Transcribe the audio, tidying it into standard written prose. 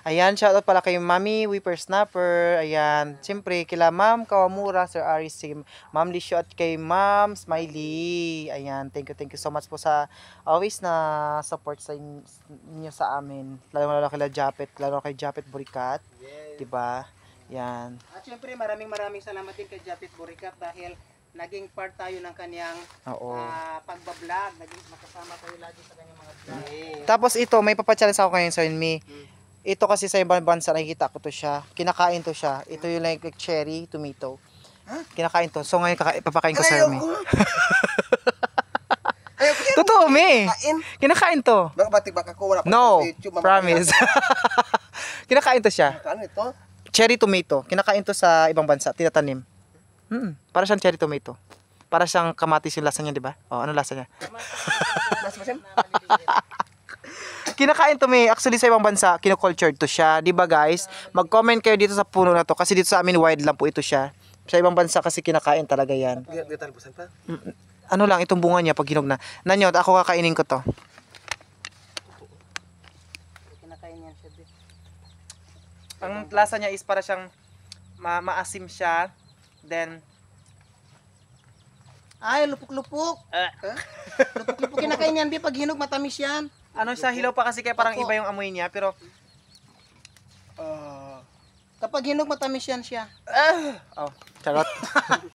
Ayan, shoutout pala kay Mami Whippersnapper. Ayan, siyempre kila Ma'am Kawamura, Sir Aris, si Ma'am Lisho at kay Ma'am Smiley. Ayan, thank you so much po sa always na support sa inyo sa amin. Lalo kay Japet, lalo kay Japet Burikat, Yes. 'di ba? Yan. At syempre maraming salamat din kay Japit Burikat dahil naging part tayo ng kanyang Oo. pagbablog. Naging makasama tayo lagi sa kanyang mga vlog. Tapos ito, may papachallenge ako ngayon sa me. Ito kasi sa ibang bansa nakikita ko to siya. Kinakain to siya. Ito yung like cherry tomato. Kinakain to. So ngayon papakain ko sa me. Ayoko yan. Totoo, me. Kain. Kinakain to. Baka batik baka ko wala pa No, sa YouTube. promise. Kinakain to siya. Ano ito? Cherry tomato. Kinakain to sa ibang bansa. Tinatanim. Para siyang cherry tomato. Para siyang kamatis yung lasa niya, di ba? O, ano lasa niya? Mas masim? Kinakain to, may actually sa ibang bansa, kino-cultured to siya. Di ba guys? Mag-comment kayo dito sa puno na to. Kasi dito sa amin, wild lang po ito siya. Sa ibang bansa kasi kinakain talaga yan. Di talbusan pa. Ano lang, itong bunga niya pag hinog na. Nanyot, ako kakainin ko to. Kinakain yan siya. Ang lasa niya is para siyang maasim siya. Then, Ay, lupok-lupok. Lupok-lupok kinakain yan, Bi. Pag hinog, matamis yan. ano siya, hilaw pa kasi kaya parang Opo. iba yung amoy niya. Pero, Kapag hinog, matamis yan siya. oh, charot.